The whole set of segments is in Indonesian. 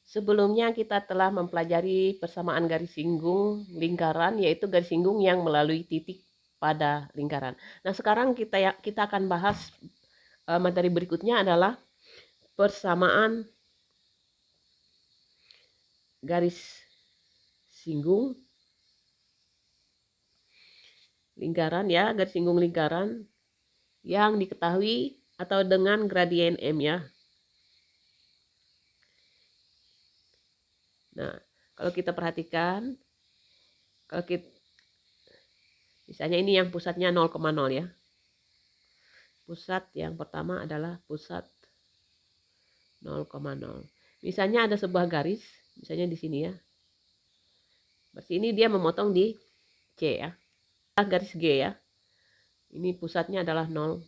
Sebelumnya kita telah mempelajari persamaan garis singgung lingkaran, yaitu garis singgung yang melalui titik pada lingkaran. Nah, sekarang kita akan bahas materi berikutnya adalah persamaan garis singgung lingkaran ya, garis singgung lingkaran yang diketahui atau dengan gradien M ya. Nah, kalau kita perhatikan, kalau kita, misalnya ini yang pusatnya 0,0 ya. Pusat yang pertama adalah pusat 0,0. Misalnya ada sebuah garis, misalnya di sini ya. Berarti ini dia memotong di C ya. Garis G ya. Ini pusatnya adalah 0,0.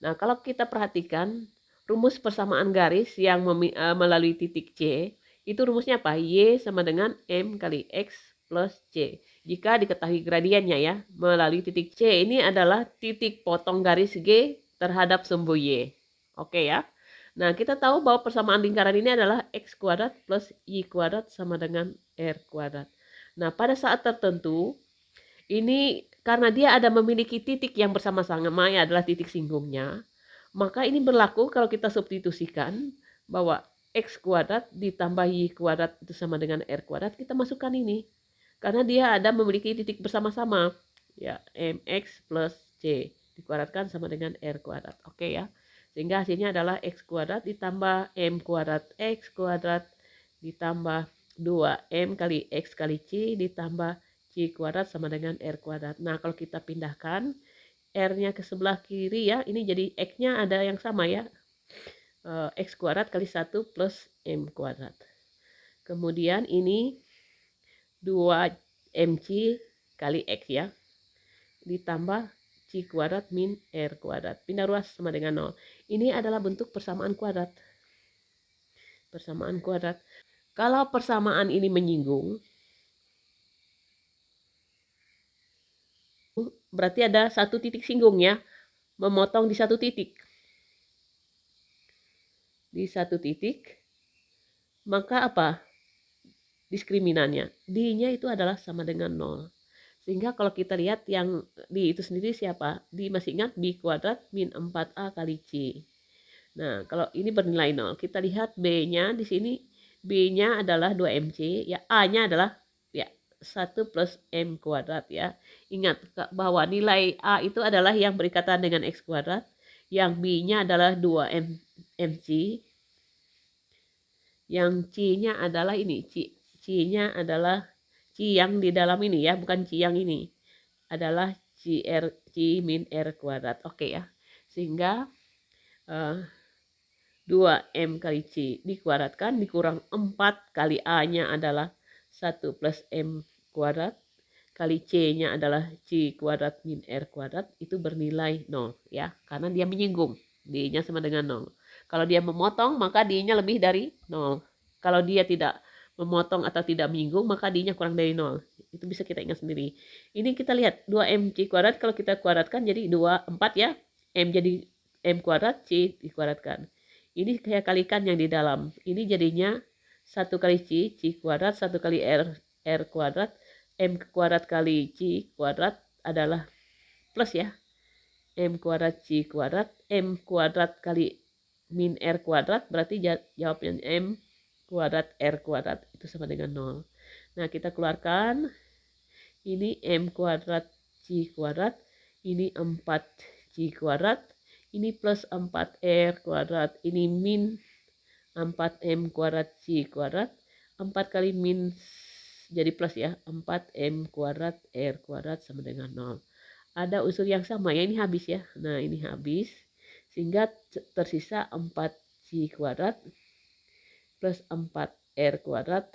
Nah, kalau kita perhatikan rumus persamaan garis yang melalui titik C, itu rumusnya apa? Y sama dengan M kali X plus C. Jika diketahui gradiennya ya, melalui titik C ini adalah titik potong garis G terhadap sumbu Y. Oke ya. Nah, kita tahu bahwa persamaan lingkaran ini adalah X kuadrat plus Y kuadrat sama dengan R kuadrat. Nah, pada saat tertentu, ini karena dia ada memiliki titik yang bersama-sama ya adalah titik singgungnya, maka ini berlaku kalau kita substitusikan bahwa X kuadrat ditambah Y kuadrat itu sama dengan R kuadrat, kita masukkan ini. Karena dia ada memiliki titik bersama-sama, ya MX plus C dikuadratkan sama dengan R kuadrat. Oke ya. Sehingga hasilnya adalah X kuadrat ditambah M kuadrat X kuadrat ditambah 2M kali X kali C ditambah C kuadrat sama dengan R kuadrat. Nah, kalau kita pindahkan R-nya ke sebelah kiri ya, ini jadi X-nya ada yang sama ya. X kuadrat kali 1 plus M kuadrat. Kemudian ini 2MC kali X ya. Ditambah C kuadrat min R kuadrat. Pindah ruas sama dengan 0. Ini adalah bentuk persamaan kuadrat. Persamaan kuadrat. Kalau persamaan ini menyinggung, berarti ada satu titik singgung ya, memotong di satu titik. Di satu titik, maka apa? Diskriminannya. D-nya itu adalah sama dengan 0. Sehingga kalau kita lihat yang D itu sendiri siapa? D masih ingat B kuadrat min 4A kali C. Nah, kalau ini bernilai 0. Kita lihat B-nya di sini. B-nya adalah 2MC. Ya, A-nya adalah ya 1 plus M kuadrat ya. Ingat bahwa nilai A itu adalah yang berikatan dengan X kuadrat. Yang B-nya adalah 2MC. Yang C-nya adalah ini. C-nya adalah C yang di dalam ini ya. Bukan C yang ini. Adalah C min R kuadrat. Oke ya. Sehingga 2M kali C dikuadratkan dikurang 4 kali A-nya adalah 1 plus M kuadrat kali C-nya adalah C kuadrat min R kuadrat, itu bernilai 0 ya, karena dia menyinggung. D-nya sama dengan 0. Kalau dia memotong maka D-nya lebih dari 0. Kalau dia tidak memotong atau tidak menyinggung maka D-nya kurang dari 0. Itu bisa kita ingat sendiri. Ini kita lihat 2M C kuadrat kalau kita kuadratkan jadi 4 ya. M jadi M kuadrat, C dikuadratkan. Ini kayak kalikan yang di dalam. Ini jadinya 1 kali C kuadrat, 1 kali R kuadrat, M kuadrat kali C kuadrat adalah plus ya. M kuadrat C kuadrat, M kuadrat kali min R kuadrat, berarti jawabnya M kuadrat R kuadrat. Itu sama dengan 0. Nah, kita keluarkan. Ini M kuadrat C kuadrat, ini 4C kuadrat, ini plus 4R kuadrat, ini min 4M kuadrat C kuadrat, 4 kali min jadi plus ya, 4M kuadrat R kuadrat sama dengan 0. Ada unsur yang sama ya, ini habis ya. Nah, ini habis. Sehingga tersisa 4C kuadrat plus 4R kuadrat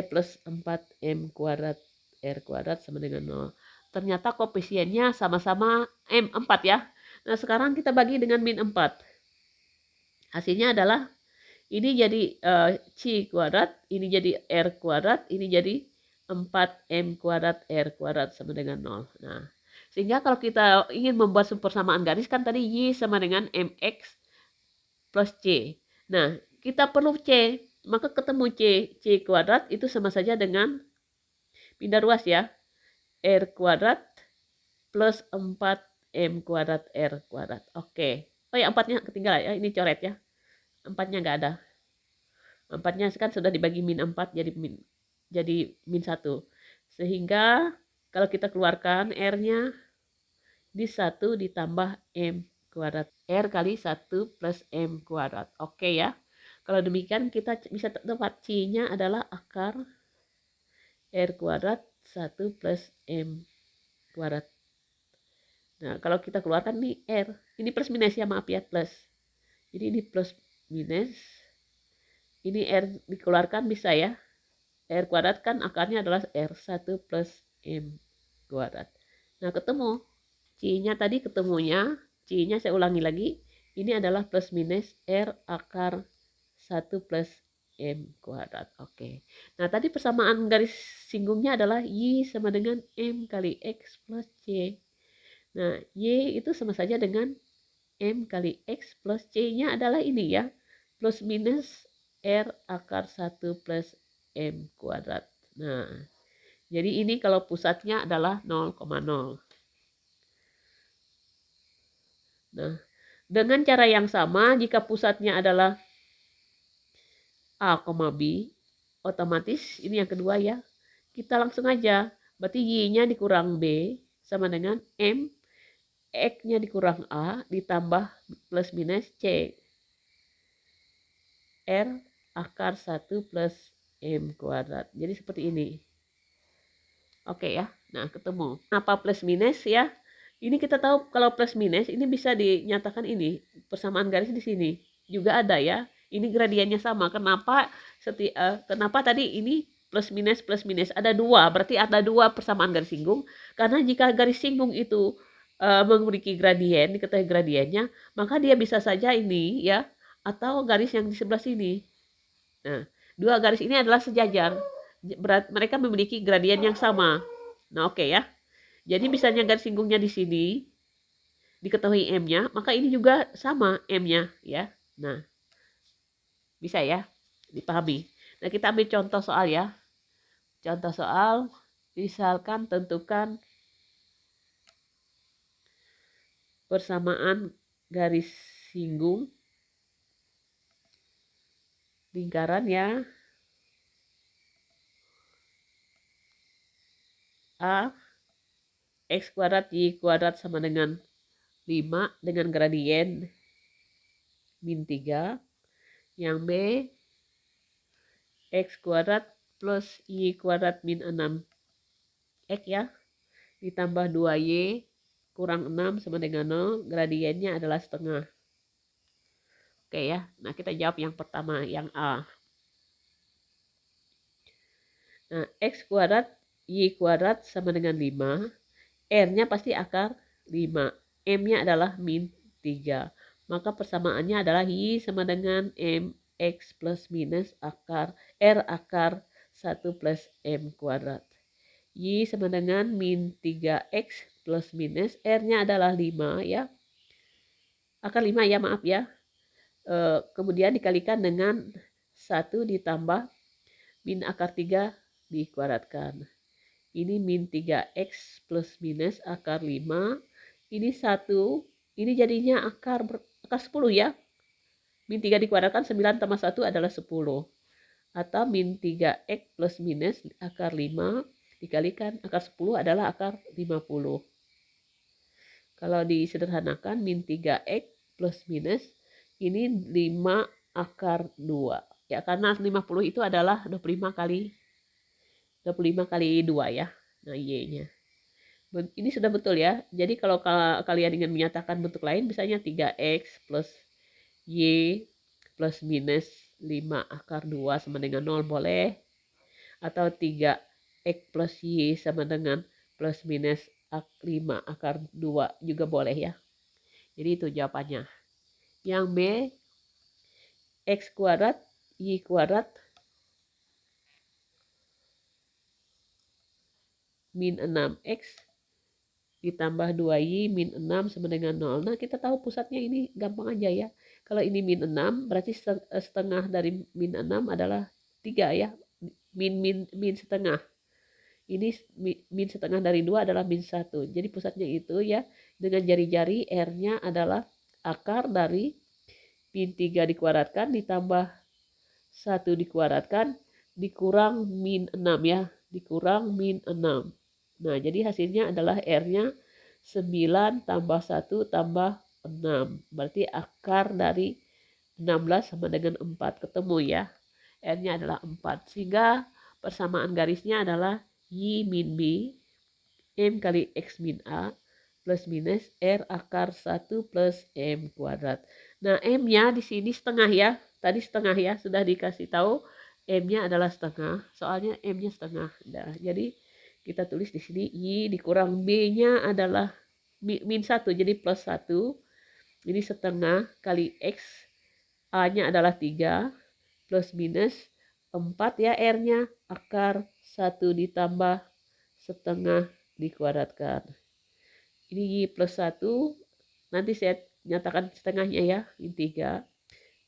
plus 4M kuadrat R kuadrat sama dengan 0. Ternyata koefisiennya sama-sama M4 ya. Nah, sekarang kita bagi dengan min 4. Hasilnya adalah ini jadi C kuadrat, ini jadi R kuadrat, ini jadi 4M kuadrat R kuadrat sama dengan 0. Nah, sehingga kalau kita ingin membuat persamaan garis kan tadi Y sama dengan MX plus C. Nah, kita perlu C, maka ketemu C. C kuadrat itu sama saja dengan pindah ruas ya. R kuadrat plus 4M kuadrat R kuadrat. Oke. Oh ya, 4-nya ketinggalan ya. Ini coret ya. 4-nya nggak ada. 4-nya kan sudah dibagi min 4 jadi min 1. Sehingga kalau kita keluarkan R-nya di 1 ditambah M kuadrat. R kali 1 plus M kuadrat. Oke ya. Kalau demikian kita bisa dapat C-nya adalah akar R kuadrat 1 plus M kuadrat. Nah, kalau kita keluarkan nih R, ini plus minus ya, maaf ya, plus. Jadi ini plus minus, ini R dikeluarkan bisa ya. R kuadrat kan akarnya adalah R1 plus M kuadrat. Nah, ketemu. C-nya tadi ketemunya, C-nya saya ulangi lagi, ini adalah plus minus R akar 1 plus M kuadrat. Oke. Nah, tadi persamaan garis singgungnya adalah Y sama dengan M kali X plus C. Nah, Y itu sama saja dengan M kali X plus C-nya adalah ini ya. Plus minus R akar 1 plus M kuadrat. Nah, jadi ini kalau pusatnya adalah 0,0. Nah, dengan cara yang sama, jika pusatnya adalah A, B, otomatis ini yang kedua ya. Kita langsung aja. Berarti Y-nya dikurang B sama dengan M. X-nya dikurang A ditambah plus minus C. R akar 1 plus M kuadrat. Jadi seperti ini. Oke ya. Nah, ketemu. Kenapa plus minus ya? Ini kita tahu kalau plus minus ini bisa dinyatakan ini. Persamaan garis di sini. Juga ada ya. Ini gradiennya sama. Kenapa tadi ini plus minus plus minus? Ada dua. Berarti ada dua persamaan garis singgung. Karena jika garis singgung itu memiliki gradien, diketahui gradiennya, maka dia bisa saja ini ya, atau garis yang di sebelah sini. Nah, dua garis ini adalah sejajar. Mereka memiliki gradien yang sama. Nah, oke ya. Jadi misalnya garis singgungnya di sini, diketahui M-nya, maka ini juga sama M-nya ya. Nah, bisa ya, dipahami. Nah, kita ambil contoh soal ya. Contoh soal, misalkan tentukan persamaan garis singgung lingkaran ya. A X kuadrat Y kuadrat sama dengan 5 dengan gradien min 3. Yang B X kuadrat plus Y kuadrat min 6 X ya. Ditambah 2Y kurang 6 sama dengan 0. Gradiennya adalah setengah. Oke ya. Nah, kita jawab yang pertama, yang A. Nah, X kuadrat Y kuadrat sama dengan 5. R-nya pasti akar 5. M-nya adalah min 3. Maka persamaannya adalah Y sama dengan M X plus minus akar R akar 1 plus M kuadrat. Y sama dengan min 3X plus minus R-nya adalah 5 ya. Akar 5 ya, maaf ya. Kemudian dikalikan dengan 1 ditambah min akar 3 dikuadratkan. Ini min 3X plus minus akar 5. Ini 1. Ini jadinya akar 10 ya. Min 3 dikuadratkan 9 tambah 1 adalah 10. Atau min 3X plus minus akar 5 dikalikan akar 10 adalah akar 50. Kalau disederhanakan min 3X plus minus ini 5 akar 2. Ya, karena 50 itu adalah 25 kali 2 ya. Nah, Y-nya. Ini sudah betul ya. Jadi kalau kalian ingin menyatakan bentuk lain, misalnya 3X plus Y plus minus 5 akar 2 sama dengan 0 boleh. Atau 3X plus Y sama dengan plus minus 5 akar 2 juga boleh ya. Jadi itu jawabannya. Yang B, X kuadrat Y kuadrat min 6X ditambah 2Y min 6 sama dengan 0. Nah, kita tahu pusatnya ini gampang aja ya. Kalau ini min 6, berarti setengah dari min 6 adalah 3 ya. Min setengah. Ini min setengah dari 2 adalah min 1. Jadi pusatnya itu ya, dengan jari-jari R-nya adalah akar dari min 3 dikuadratkan ditambah 1 dikuadratkan dikurang min 6 ya. Dikurang min 6. Nah, jadi hasilnya adalah R-nya 9 tambah 1 tambah 6. Berarti akar dari 16 sama dengan 4. Ketemu ya. R-nya adalah 4. Sehingga persamaan garisnya adalah Y min B, M kali X min A, plus minus R akar 1 plus M kuadrat. Nah, M-nya di sini setengah ya. Tadi setengah ya, sudah dikasih tahu. M-nya adalah setengah, soalnya M-nya setengah. Nah, jadi kita tulis di sini Y dikurang B-nya adalah min 1, jadi plus 1. Ini setengah kali X, A-nya adalah 3, plus minus 4 ya R-nya, akar 1 ditambah setengah dikuadratkan. Ini Y plus 1, nanti saya nyatakan setengahnya ya, min 3,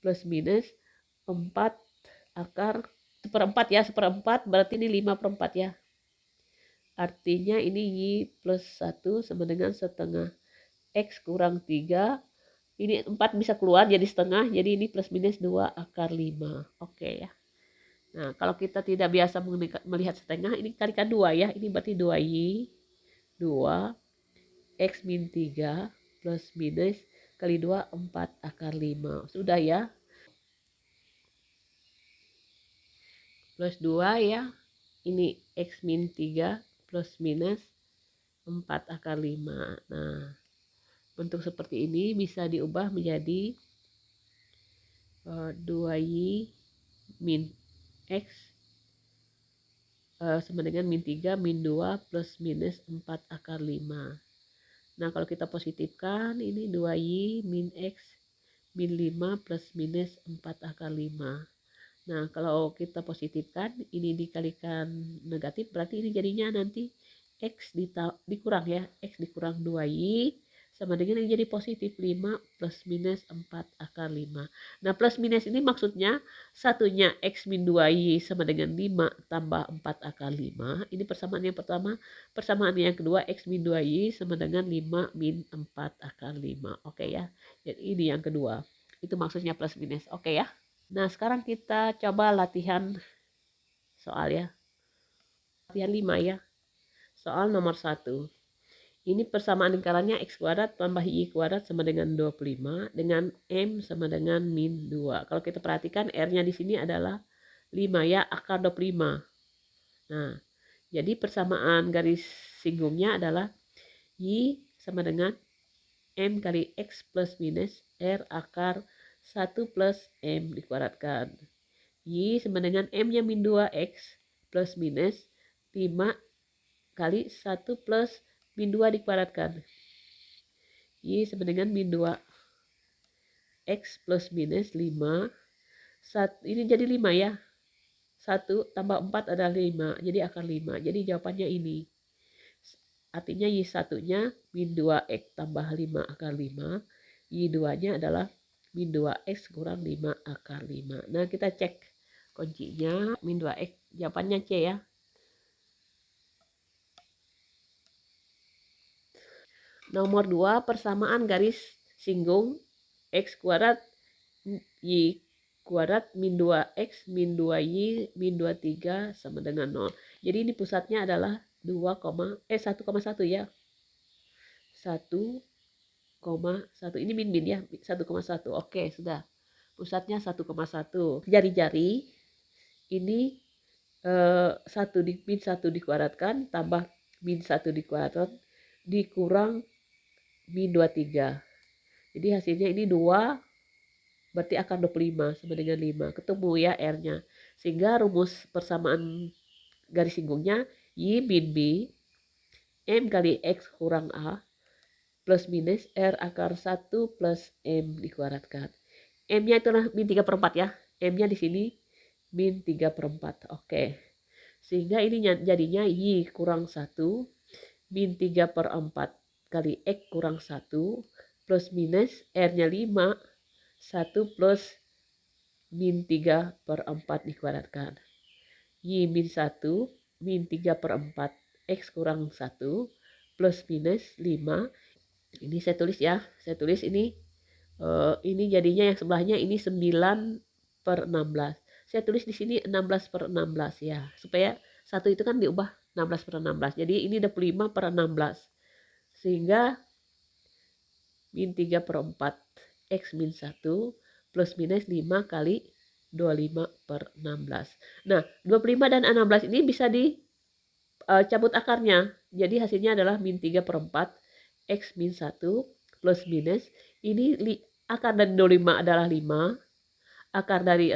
plus minus 4 akar seperempat ya, seperempat berarti ini 5/4 ya. Artinya ini Y plus 1 sama dengan setengah X kurang 3. Ini 4 bisa keluar jadi setengah, jadi ini plus minus 2 akar 5. Oke ya. Nah, kalau kita tidak biasa melihat setengah, ini kalikan 2 ya. Ini berarti 2Y, 2, X min 3, plus minus kali 2, 4 akar 5. Sudah ya. Plus 2 ya. Ini X min 3, plus minus 4 akar 5. Nah, bentuk seperti ini bisa diubah menjadi 2Y min X sama dengan min 3 min 2 plus minus 4 akar 5. Nah, kalau kita positifkan ini 2Y min X min 5 plus minus 4 akar 5. Nah, kalau kita positifkan ini dikalikan negatif, berarti ini jadinya nanti X dikurang ya, X dikurang 2Y sama dengan ini jadi positif 5 plus minus 4 akar 5. Nah, plus minus ini maksudnya satunya X min 2Y sama dengan 5 tambah 4 akar 5. Ini persamaan yang pertama. Persamaan yang kedua X min 2Y sama dengan 5 min 4 akar 5. Oke ya. Jadi ini yang kedua. Itu maksudnya plus minus. Oke ya. Nah, sekarang kita coba latihan soal ya. Latihan 5 ya. Soal nomor 1. Ini persamaan lingkarannya X kuadrat tambah Y kuadrat sama dengan 25 dengan M sama dengan min 2. Kalau kita perhatikan R-nya di sini adalah 5 ya, akar 25. Nah, jadi persamaan garis singgungnya adalah Y sama dengan M kali X plus minus R akar 1 plus M dikuadratkan. Y sama dengan M-nya min 2X plus minus 5 kali 1 plus min 2 dikuadratkan. Y sama dengan min 2X plus minus 5. Ini jadi 5 ya. 1 tambah 4 adalah 5. Jadi akar 5. Jadi jawabannya ini. Artinya Y1-nya min 2X tambah 5 akar 5. Y2-nya adalah min 2X kurang 5 akar 5. Nah, kita cek kuncinya min 2X. Jawabannya C ya. Nomor 2, persamaan garis singgung X kuadrat Y kuadrat min 2X min 2Y min 23 sama dengan 0. Jadi ini pusatnya adalah 1,1 ya. 1,1. Ini min ya, 1,1. Oke, sudah. Pusatnya 1,1. Jari-jari ini min 1 dikuadratkan tambah min 1 dikuadrat dikurang min 23. Jadi hasilnya ini 2 berarti akar 25 sama dengan 5. Ketemu ya R-nya. Sehingga rumus persamaan garis singgungnya Y min B M kali X kurang A plus minus R akar 1 plus M dikuadratkan. M-nya itulah min 3/4 ya. M-nya di sini min 3/4. Oke. Sehingga ini jadinya Y kurang 1 min 3/4 kali X kurang 1 plus minus R-nya 5, 1 plus min 3 per 4 dikuadratkan. Y min 1 min 3 per 4 X kurang 1 plus minus 5. Ini saya tulis ya, saya tulis ini jadinya yang sebelahnya ini 9 per 16. Saya tulis di sini 16 per 16 ya, supaya 1 itu kan diubah 16 per 16. Jadi ini 25 per 16. Sehingga min 3 per 4 X min 1 plus minus 5 kali 25 per 16. Nah, 25 dan 16 ini bisa dicabut akarnya. Jadi hasilnya adalah min 3 per 4 X min 1 plus minus. Ini akar dari 25 adalah 5. Akar dari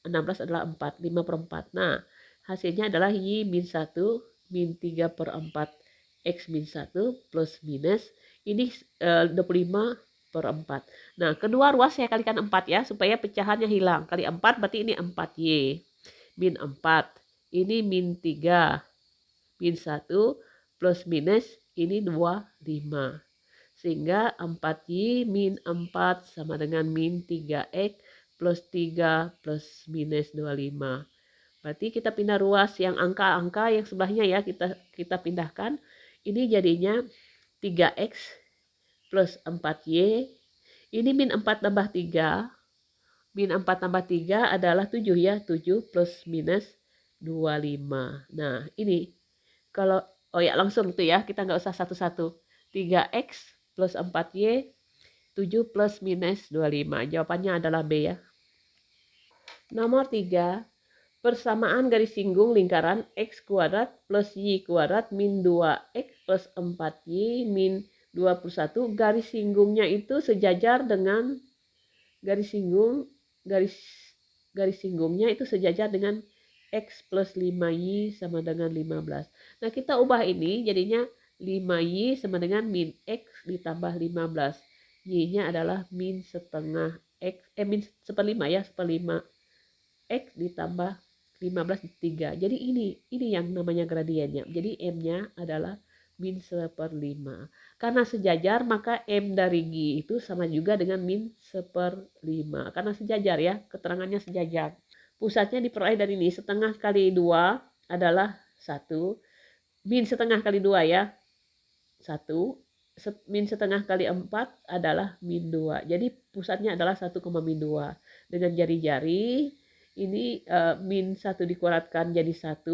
16 adalah 4. 5 per 4. Nah, hasilnya adalah Y min 1 min 3 per 4 X min 1 plus minus. Ini 25 per 4. Nah, kedua ruas saya kalikan 4 ya, supaya pecahannya hilang. Kali 4 berarti ini 4Y. Min 4. Ini min 3. Min 1 plus minus ini 25. Sehingga 4Y min 4 sama dengan min 3X plus 3 plus minus 25. Berarti kita pindah ruas yang angka-angka yang sebelahnya ya, kita pindahkan. Ini jadinya 3X plus 4Y. Ini min 4 tambah 3. Min 4 tambah 3 adalah 7 ya. 7 plus minus 25. Nah ini kalau, oh ya langsung tuh ya, kita nggak usah satu-satu. 3X plus 4Y, 7 plus minus 25. Jawabannya adalah B ya. Nomor 3. Persamaan garis singgung lingkaran X kuadrat plus Y kuadrat min 2X plus 4Y min 21. Garis singgungnya itu sejajar dengan garis singgungnya itu sejajar dengan X plus 5Y sama dengan 15. Nah, kita ubah ini jadinya 5Y sama dengan min X ditambah 15. Y-nya adalah min setengah X, min seperlima ya, seperlima X ditambah 15 3. Jadi ini yang namanya gradiennya. Jadi M-nya adalah min seperlima. Karena sejajar maka M dari G itu sama juga dengan min seperlima. Karena sejajar ya, keterangannya sejajar. Pusatnya diperoleh dari ini, setengah kali 2 adalah 1. Min setengah kali 2 ya, 1. Min setengah kali 4 adalah min 2. Jadi pusatnya adalah 1, min 2. Dengan jari-jari ini min 1 dikuadratkan jadi 1,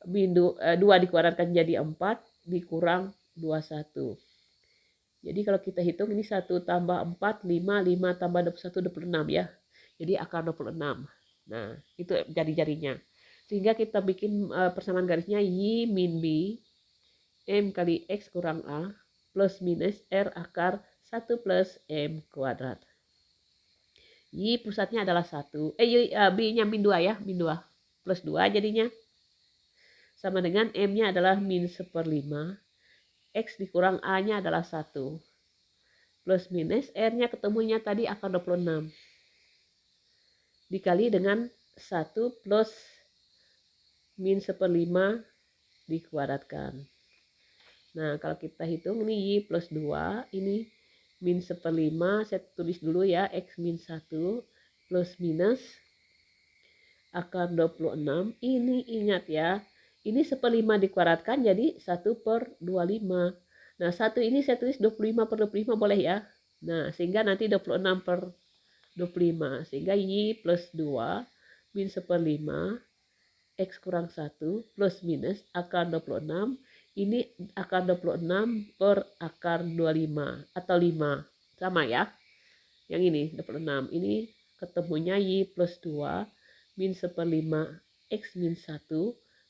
min 2 dikuadratkan jadi 4, dikurang 21. Jadi kalau kita hitung ini 1 tambah 4, 5, 5 tambah 21, 26 ya. Jadi akar 26. Nah, itu jari-jarinya. Sehingga kita bikin persamaan garisnya Y min B, M kali X kurang A, plus minus R akar 1 plus M kuadrat. Y pusatnya adalah 1. B-nya min 2 ya, min 2. Plus 2 jadinya. Sama dengan M-nya adalah min seperlima. X dikurang A-nya adalah 1. Plus minus R-nya ketemunya tadi akar 26. Dikali dengan 1 plus min seperlima dikuadratkan. Nah, kalau kita hitung ini Y plus 2, ini min seperlima, saya tulis dulu ya, X min 1 plus minus akar 26. Ini ingat ya, ini seperlima dikuadratkan jadi 1 per 25. Nah, 1 ini saya tulis 25 per 25 boleh ya. Nah, sehingga nanti 26 per 25. Sehingga Y plus 2 min seperlima X kurang 1 plus minus akar 26. Ini akar 26 per akar 25 atau 5. Sama ya. Yang ini 26. Ini ketemunya Y plus 2 min seperlima X min 1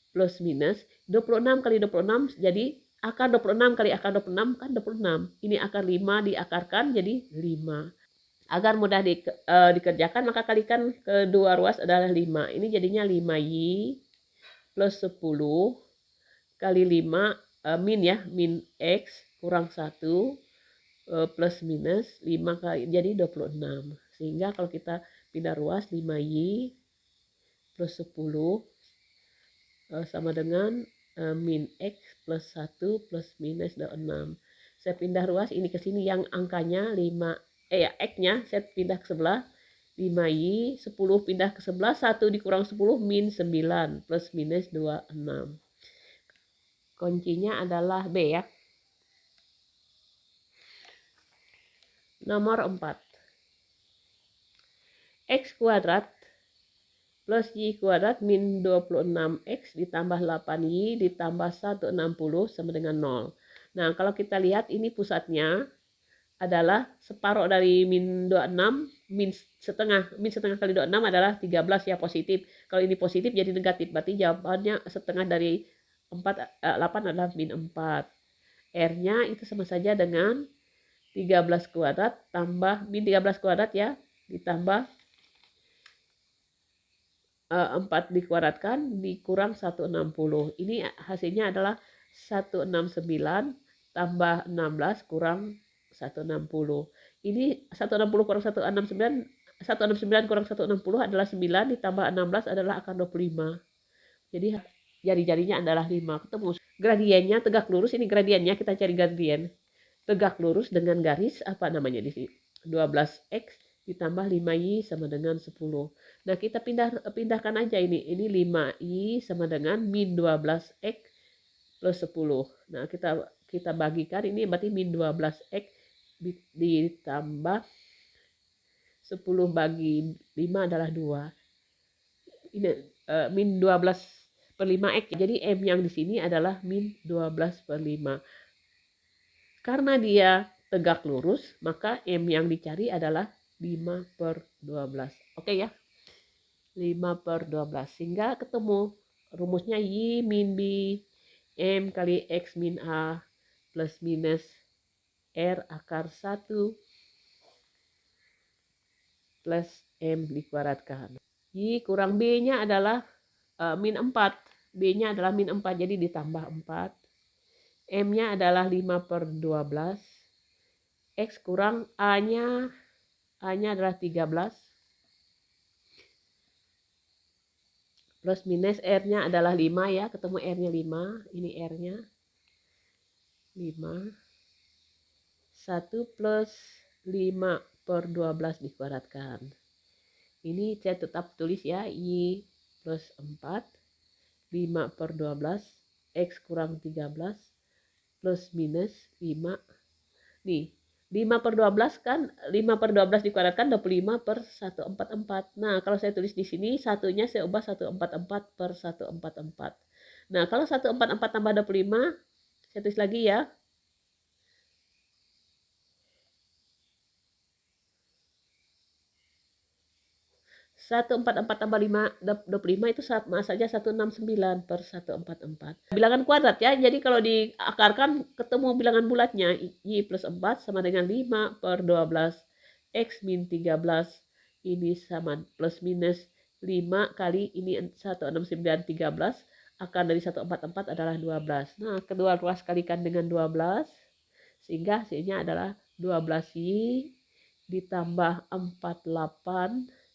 plus minus 26 kali 26 jadi akar 26 kali akar 26 kan 26. Ini akar 5 diakarkan jadi 5. Agar mudah dikerjakan maka kalikan kedua ruas adalah 5. Ini jadinya 5Y plus 10 kali 5 min ya, min X kurang 1 plus minus 5 kali jadi 26. Sehingga kalau kita pindah ruas 5Y plus 10 sama dengan min X plus 1 plus minus 6. Saya pindah ruas ini ke sini yang angkanya 5, X-nya saya pindah ke sebelah. 5Y, 10 pindah ke sebelah, 1 dikurang 10 min 9, plus minus 26. Kuncinya adalah B ya. Nomor 4. X kuadrat plus Y kuadrat min 26X ditambah 8Y ditambah 160 sama dengan 0. Nah, kalau kita lihat ini pusatnya adalah separuh dari min 26, min setengah kali 26 adalah 13 ya, positif. Kalau ini positif jadi negatif, berarti jawabannya setengah dari 8 adalah min 4. R-nya itu sama saja dengan 13 kuadrat tambah min 13 kuadrat ya, ditambah 4 dikuadratkan dikurang 160. Ini hasilnya adalah 169 tambah 16 kurang 160. Ini 160 kurang 169, 169 kurang 160 adalah 9 ditambah 16 adalah akar 25. Jadi jari-jarinya adalah 5. Ketemu gradiennya tegak lurus, ini gradiennya kita cari gradien. Tegak lurus dengan garis apa namanya di sini? 12X ditambah 5Y sama dengan 10. Nah, kita pindahkan aja ini. Ini 5Y sama dengan min 12X plus 10. Nah, kita bagikan ini berarti min 12X ditambah 10 bagi 5 adalah 2. Ini min 12 per 5X. Jadi M yang di sini adalah min 12 per 5. Karena dia tegak lurus, maka M yang dicari adalah 5 per 12. Oke ya. 5 per 12. Sehingga ketemu rumusnya Y min B M kali X min A plus minus R akar 1 plus M dikuadratkan. Y kurang B-nya adalah min 4. B-nya adalah min 4, jadi ditambah 4. M-nya adalah 5 per 12. X kurang A-nya adalah 13. Plus minus R-nya adalah 5 ya, ketemu R-nya 5. Ini R-nya 5. 1 plus 5 per 12 dikuadratkan. Ini saya tetap tulis ya, Y plus 4. 5 per 12. X kurang 13. Plus minus 5. Nih, 5 per 12 kan, 5 per 12 dikuadratkan 25 per 144. Nah, kalau saya tulis di sini, satunya saya ubah 144 per 144. Nah, kalau 144 tambah 25, saya tulis lagi ya. 144 tambah 25 itu sama saja 169 per 144. Bilangan kuadrat ya, jadi kalau diakarkan ketemu bilangan bulatnya. Y plus 4 sama dengan 5 per 12. X min 13 ini sama plus minus 5 kali ini 169 13. Akar dari 144 adalah 12. Nah, kedua ruas kalikan dengan 12. Sehingga hasilnya adalah 12Y ditambah 48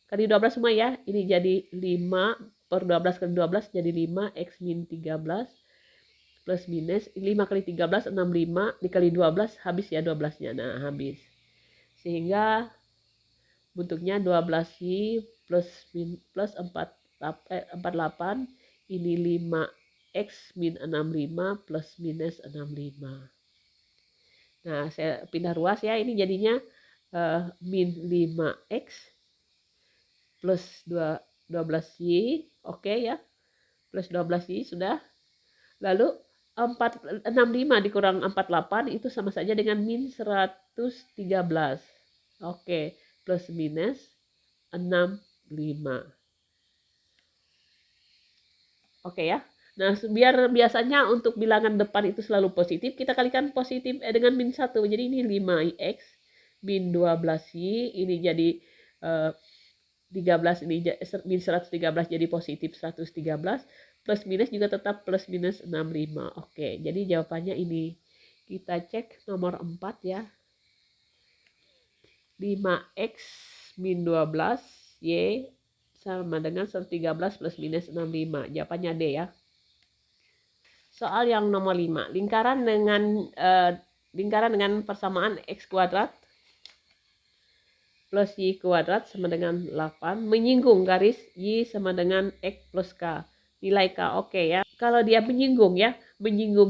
kali 12 semua ya. Ini jadi 5 per 12 kali 12 jadi 5 X min 13 plus minus 5 kali 13 65 dikali 12 habis ya 12-nya. Nah, habis. Sehingga bentuknya 12Y plus 48 ini 5X min 65 plus minus 65. Nah, saya pindah ruas ya. Ini jadinya min 5X plus 12Y, oke ya, plus 12Y sudah. Lalu 65 dikurang 48 itu sama saja dengan min 113. Oke, plus minus 65. Oke ya. Nah, biar biasanya untuk bilangan depan itu selalu positif, kita kalikan positif dengan min 1. Jadi ini 5X min 12Y, ini jadi 13 ini min 113 jadi positif 113, plus minus juga tetap plus minus 65. Oke, jadi jawabannya ini. Kita cek nomor 4 ya. 5X min 12 Y sama dengan 113 plus minus 65. Jawabannya D ya. Soal yang nomor 5. Lingkaran dengan persamaan X kuadrat plus Y kuadrat sama dengan 8 menyinggung garis Y sama dengan X plus K. Nilai K oke ya. Kalau dia menyinggung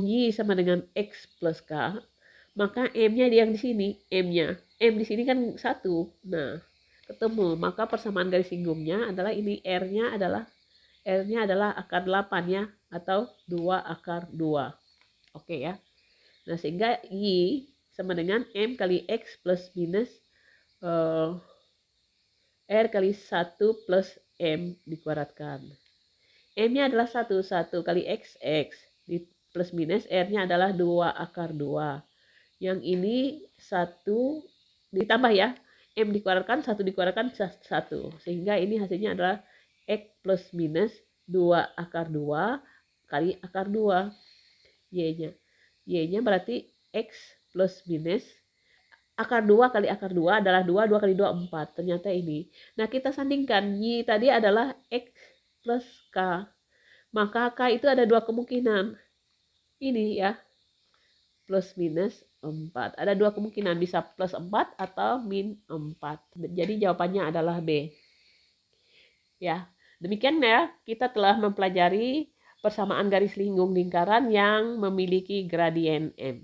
Y sama dengan X plus K, maka M-nya yang di sini, M-nya. M di sini kan 1. Nah, ketemu. Maka persamaan garis singgungnya adalah ini R-nya adalah akar 8 ya, atau 2 akar 2. Oke ya. Nah, sehingga Y sama dengan M kali X plus minus R kali 1 plus M dikuadratkan. M-nya adalah 1 kali X di plus minus R-nya adalah 2 akar 2. Yang ini 1 ditambah ya. M dikuadratkan, 1 dikuadratkan 1. Sehingga ini hasilnya adalah X plus minus 2 akar 2 kali akar 2. Y-nya. Y-nya berarti X plus minus akar 2 kali akar 2 adalah 2 kali 2, 4. Ternyata ini. Nah, kita sandingkan. Y tadi adalah X plus K. Maka K itu ada 2 kemungkinan. Ini ya. Plus minus 4. Ada 2 kemungkinan. Bisa plus 4 atau min 4. Jadi jawabannya adalah B. Ya. Demikian ya. Kita telah mempelajari persamaan garis lingkung lingkaran yang memiliki gradien M.